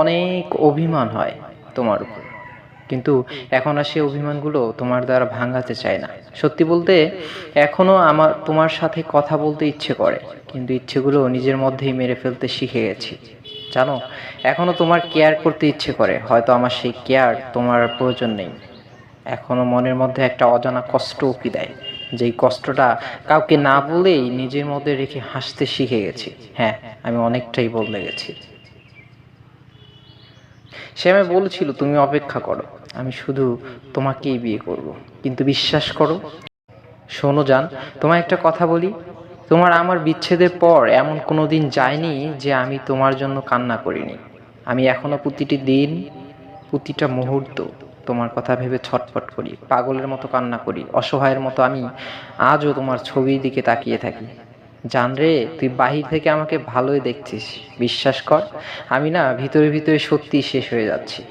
অনেক অভিমান হয় তোমার উপর, কিন্তু এখন আর সেই অভিমানগুলো তোমার দ্বারা ভাঙাতে চায় না। সত্যি বলতে এখনও আমার তোমার সাথে কথা বলতে ইচ্ছে করে, কিন্তু ইচ্ছেগুলো নিজের মধ্যেই মেরে ফেলতে শিখে গেছি। জানো, এখনও তোমার কেয়ার করতে ইচ্ছে করে, হয়তো আমার সেই কেয়ার তোমার প্রয়োজন নেই। এখনও মনের মধ্যে একটা অজানা কষ্ট উকি দেয়, যেই কষ্টটা কাউকে না বলেই নিজের মধ্যে রেখে হাসতে শিখে গেছি। হ্যাঁ, আমি অনেকটাই বদলে গেছি। সে আমায় বলেছিল তুমি অপেক্ষা করো, আমি শুধু তোমাকেই বিয়ে করব। কিন্তু বিশ্বাস করো, শোনো জান, তোমায় একটা কথা বলি, তোমার আমার বিচ্ছেদের পর এমন কোনো দিন যায়নি যে আমি তোমার জন্য কান্না করিনি। আমি এখনো প্রতিটি দিন, প্রতিটা মুহূর্ত তোমার কথা ভেবে ছটফট করি, পাগলের মতো কান্না করি, অসহায়ের মতো আমি আজও তোমার ছবির দিকে তাকিয়ে থাকি। জান রে, তুই বাহির থেকে আমাকে ভালোই দেখছিস, বিশ্বাস কর আমি না ভিতরে ভিতরে সত্যি শেষ হয়ে যাচ্ছি।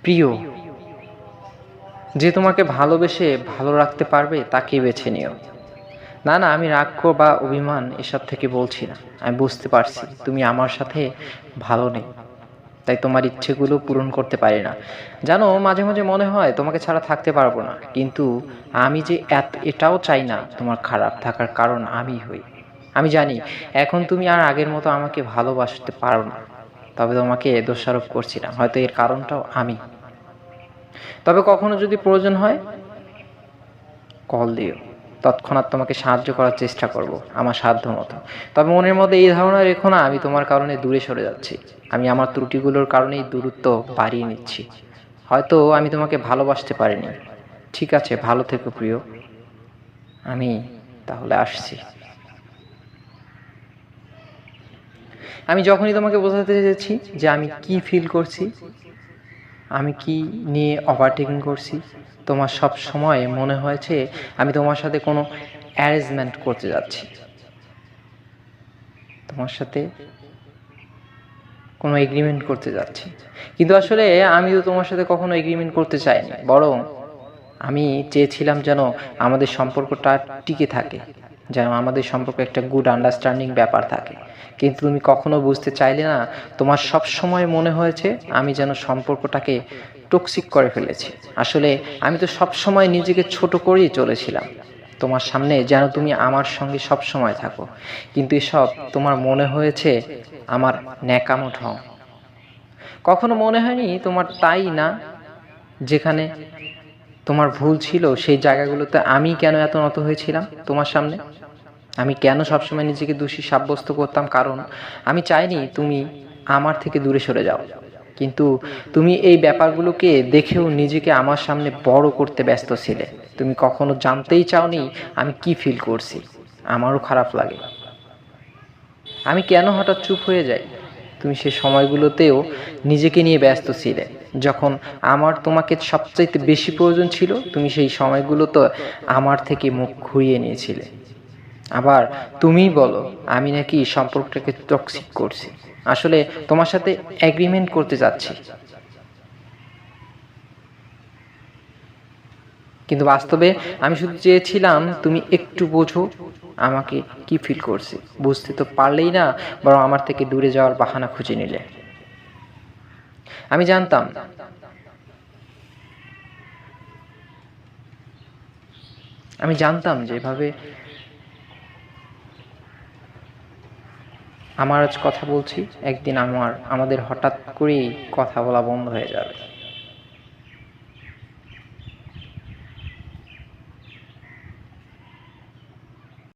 প্রিয়, যে তোমাকে ভালোবেসে ভালো রাখতে পারবে তাকেই বেছে নিও। না না, আমি রাগ বা অভিমান এসব থেকে বলছি না। আমি বুঝতে পারছি তুমি আমার সাথে ভালো নেই, তাই তোমার ইচ্ছেগুলো পূরণ করতে পারি না। জানো, মাঝে মাঝে মনে হয় তোমাকে ছাড়া থাকতে পারবো না, কিন্তু আমি যে এটাও চাই না তোমার খারাপ থাকার কারণ আমি হই। আমি জানি এখন তুমি আর আগের মতো আমাকে ভালোবাসতে পারো না, তবে তোমাকে দোষারোপ করছি না, হয়তো এর কারণটাও আমি। তবে কখনো যদি প্রয়োজন হয় কল দিও, তৎক্ষণাৎ তোমাকে সাহায্য করার চেষ্টা করব আমার সাধ্য মতো। তবে মনের মধ্যে এই ধারণা রেখো না আমি তোমার কারণে দূরে সরে যাচ্ছি। আমি আমার ত্রুটিগুলোর কারণেই দূরত্ব বাড়িয়ে নিচ্ছি। হয়তো আমি তোমাকে ভালোবাসতে পারিনি। ঠিক আছে, ভালো থেকো প্রিয়, আমি তাহলে আসছি। আমি যখনই তোমাকে বোঝাতে চেয়েছি যে আমি কি ফিল করছি, আমি কি নিয়ে ওভারটেকিং করছি, তোমার সব সময় মনে হয়েছে আমি তোমার সাথে কোনো অ্যারেঞ্জমেন্ট করতে যাচ্ছি, তোমার সাথে কোনো এগ্রিমেন্ট করতে যাচ্ছি। কিন্তু আসলে আমি তো তোমার সাথে কখনো এগ্রিমেন্ট করতে চাইনি, বরং আমি চেয়েছিলাম যেন আমাদের সম্পর্কটা টিকে থাকে, যেন আমাদের সম্পর্কে একটা গুড আন্ডারস্ট্যান্ডিং ব্যাপার থাকে। কিন্তু তুমি কখনো বুঝতে চাইলে না, তোমার সব সময় মনে হয়েছে আমি যেন সম্পর্কটাকে টক্সিক করে ফেলেছি। আসলে আমি তো সব সময় নিজেকে ছোট করেই চলেছিলাম তোমার সামনে, যেন তুমি আমার সঙ্গে সব সময় থাকো। কিন্তু এসব তোমার মনে হয়েছে আমার ন্যাকামো ঢং। কখনো মনে হয়নি তোমার তাই না, যেখানে তোমার ভুল ছিল সেই জায়গাগুলোতে আমি কেন এত নত হয়েছিলাম তোমার সামনে? আমি কেন সবসময় নিজেকে দোষী সাব্যস্ত করতাম? কারণ আমি চাইনি তুমি আমার থেকে দূরে সরে যাও। কিন্তু তুমি এই ব্যাপারগুলোকে দেখেও নিজেকে আমার সামনে বড় করতে ব্যস্ত ছিলে। তুমি কখনো জানতেই চাওনি আমি কি ফিল করছি। আমারও খারাপ লাগে। আমি কেন হঠাৎ চুপ হয়ে যাই? তুমি সে সময়গুলোতেও নিজেকে নিয়ে ব্যস্ত ছিলে। যখন আমার তোমাকে সবচাইতে বেশি প্রয়োজন ছিল, তুমি সেই সময়গুলোতে আমার থেকে মুখ ঘুরিয়ে নিয়েছিলে। আবার তুমিই বলো আমি নাকি সম্পর্কটাকে টক্সিক করছি। আসলে তোমার সাথে এগ্রিমেন্ট করতে যাচ্ছি, কিন্তু বাস্তবে আমি শুধু চেয়েছিলাম তুমি একটু বোঝো আমাকে কি ফিল করছি। বুঝতে তো পারলেই না, বরং আমার থেকে দূরে যাওয়ার বাহানা খুঁজে নিলে। আমি জানতাম আমি জানতাম যে এভাবে আমার আজ কথা বলছি, একদিন আমাদের হঠাৎ করেই কথা বলা বন্ধ হয়ে যাবে।